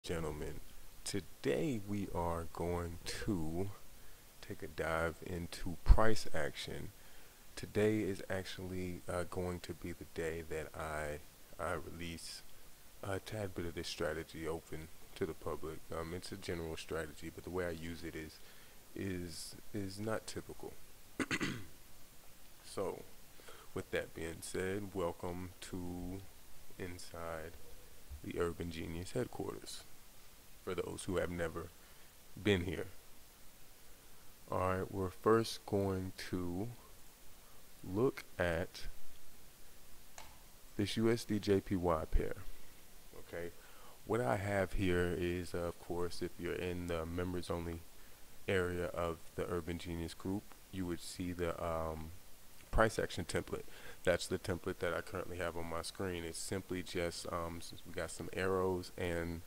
Gentlemen, today we are going to take a dive into price action. Today is actually going to be the day that I release a tad bit of this strategy open to the public. It's a general strategy, but the way I use it is not typical. So, with that being said, welcome to inside the Urban Genius headquarters. For those who have never been here. Alright, we're first going to look at this USD JPY pair. Okay, what I have here is, of course, if you're in the members only area of the Urban Genius group, you would see the price action template. That's the template that I currently have on my screen. It's simply just we got some arrows and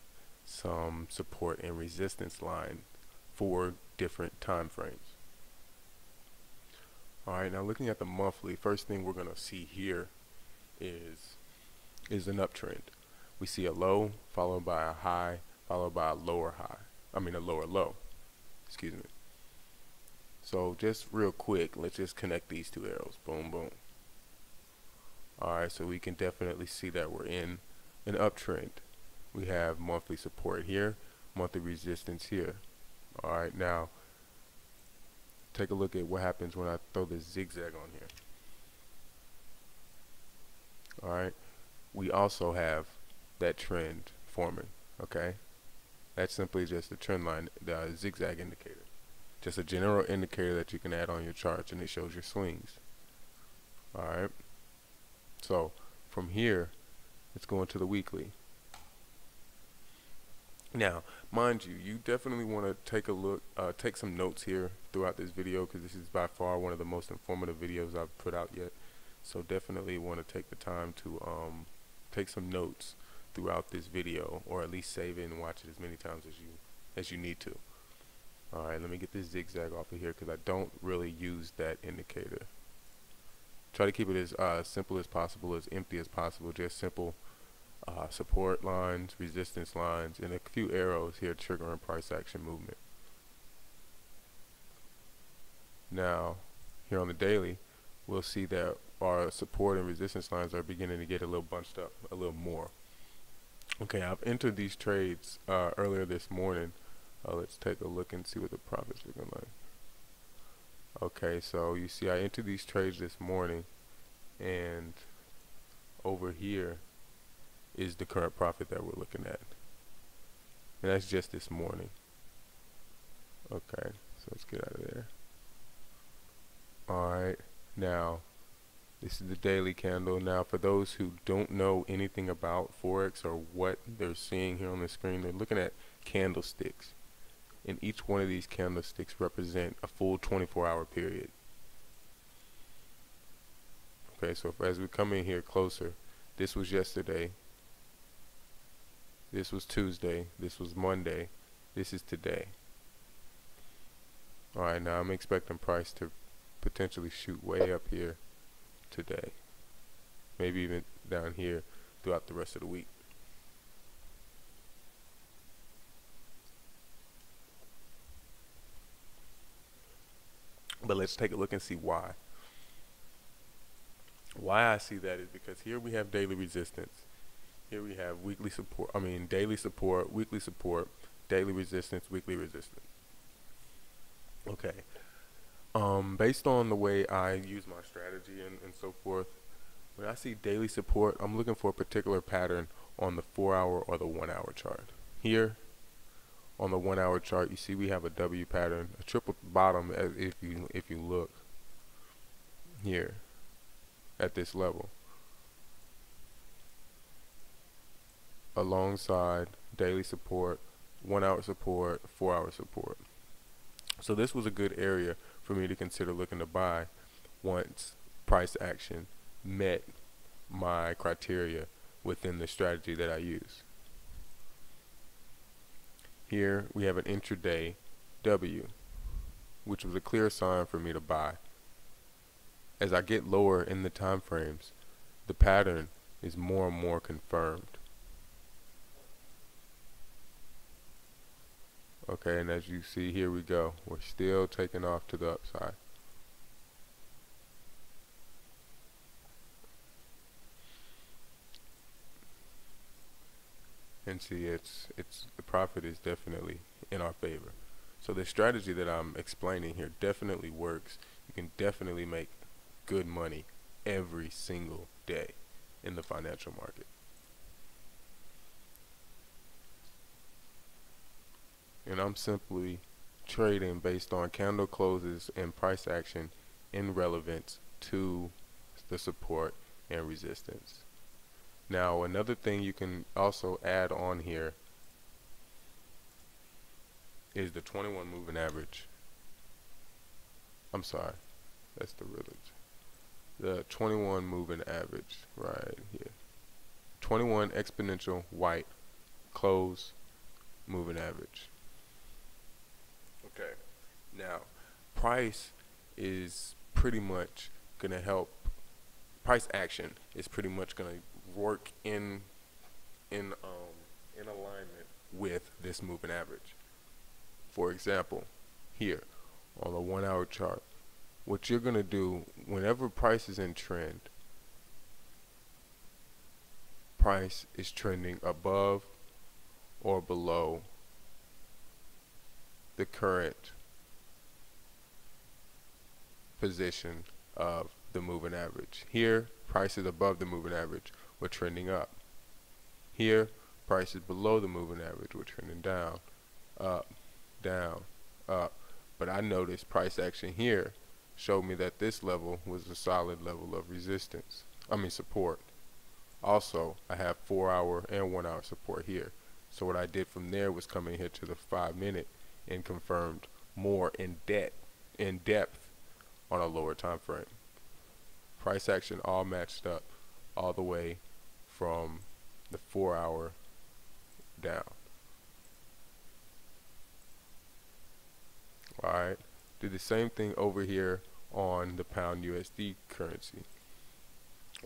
some support and resistance line for different time frames. Alright, now looking at the monthly, first thing we're going to see here is an uptrend. We see a low followed by a high followed by a lower high. I mean a lower low. Excuse me. So just real quick, let's just connect these two arrows. Boom, boom. Alright, so we can definitely see that we're in an uptrend. We have monthly support here, monthly resistance here. Alright, now take a look at what happens when I throw this zigzag on here. Alright, we also have that trend forming. Okay, that's simply just the trend line, the zigzag indicator. Just a general indicator that you can add on your charts, and it shows your swings. Alright, so from here, let's go into the weekly. Now, mind you, you definitely want to take a look, take some notes here throughout this video, because this is by far one of the most informative videos I've put out yet. So definitely want to take the time to take some notes throughout this video, or at least save it and watch it as many times as you need to. All right, let me get this zigzag off of here, because I don't really use that indicator. Try to keep it as simple as possible, as empty as possible, just simple. Support lines, resistance lines, and a few arrows here triggering price action movement. Now, here on the daily, we'll see that our support and resistance lines are beginning to get a little bunched up a little more. Okay, I've entered these trades earlier this morning. Let's take a look and see what the profits are looking like. Okay, so you see I entered these trades this morning, and over here is the current profit that we're looking at, and that's just this morning. Okay, so let's get out of there. Alright, now this is the daily candle. Now for those who don't know anything about Forex or what they're seeing here on the screen, they're looking at candlesticks, and each one of these candlesticks represent a full 24-hour period. Okay, so as we come in here closer, this was yesterday, this was Tuesday, this was Monday, this is today. Alright, now I'm expecting price to potentially shoot way up here today. Maybe even down here throughout the rest of the week. But let's take a look and see why. Why I see that is because here we have daily resistance. Here we have weekly support, daily support, weekly support, daily resistance, weekly resistance. Okay. Based on the way I use my strategy and so forth, when I see daily support, I'm looking for a particular pattern on the 4-hour or the 1-hour chart. Here, on the 1-hour chart, you see we have a W pattern, a triple bottom, if you look here at this level, alongside daily support, 1-hour support, 4-hour support. So this was a good area for me to consider looking to buy once price action met my criteria within the strategy that I use. Here we have an intraday W, which was a clear sign for me to buy. As I get lower in the time frames, the pattern is more and more confirmed. Okay, and as you see, here we go. We're still taking off to the upside. And see, it's the profit is definitely in our favor. So the strategy that I'm explaining here definitely works. You can definitely make good money every single day in the financial market. And I'm simply trading based on candle closes and price action in relevance to the support and resistance. Now, another thing you can also add on here is the 21 moving average. I'm sorry, that's the realist. The 21 moving average right here. 21 exponential white close moving average. Okay, now price is pretty much gonna help. Price action is pretty much gonna work in alignment with this moving average. For example, here on the 1 hour chart, what you're gonna do whenever price is in trend, price is trending above or below the current position of the moving average. Here, price is above the moving average, we're trending up. Here, price is below the moving average, we're trending down, up, down, up. But I noticed price action here showed me that this level was a solid level of resistance, support. Also, I have 4 hour and 1 hour support here. So what I did from there was come in here to the 5 minute and confirmed more in depth on a lower time frame. Price action all matched up all the way from the 4 hour down. Alright, do the same thing over here on the pound USD currency.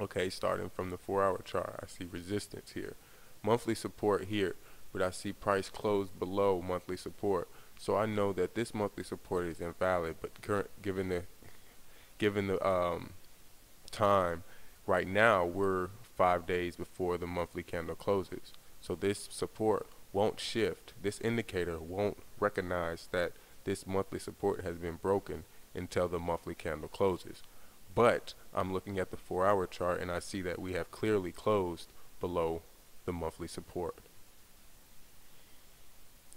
Okay, starting from the 4 hour chart, I see resistance here, monthly support here, but I see price close below monthly support. So I know that this monthly support is invalid, but given the time right now, we're 5 days before the monthly candle closes. So this support won't shift. This indicator won't recognize that this monthly support has been broken until the monthly candle closes. But I'm looking at the 4 hour chart and I see that we have clearly closed below the monthly support.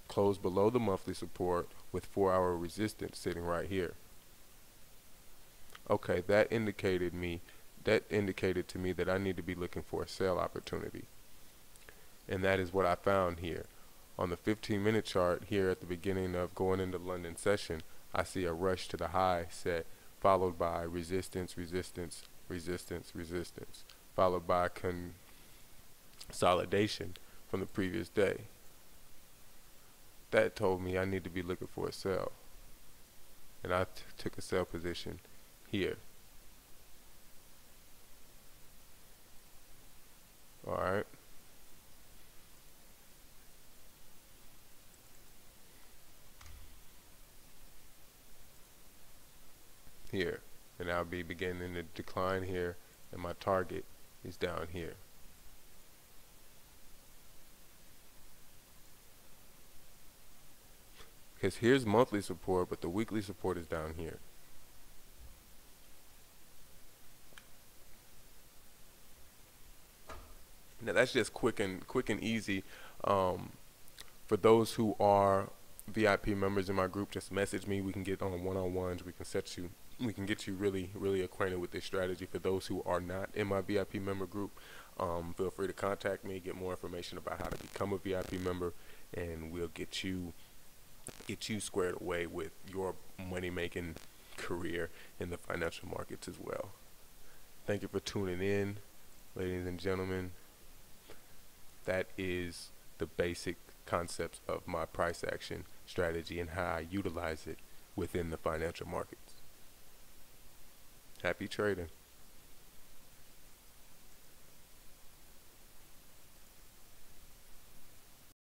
Closed below the monthly support with 4 hour resistance sitting right here. Okay, that indicated to me that I need to be looking for a sell opportunity. And that is what I found here. On the 15-minute chart here at the beginning of going into London session, I see a rush to the high set, followed by resistance, resistance, resistance, resistance, followed by consolidation from the previous day. That told me I need to be looking for a sell. And I took a sell position here. Alright. Here. And I'll be beginning to decline here, and my target is down here. Because here's monthly support, but the weekly support is down here. Now that's just quick and easy. For those who are VIP members in my group, just message me. We can get on one-on-ones. We can get you really acquainted with this strategy. For those who are not in my VIP member group, feel free to contact me, get more information about how to become a VIP member, and we'll get you squared away with your money-making career in the financial markets as well. Thank you for tuning in, ladies and gentlemen. That is the basic concepts of my price action strategy and how I utilize it within the financial markets. Happy trading.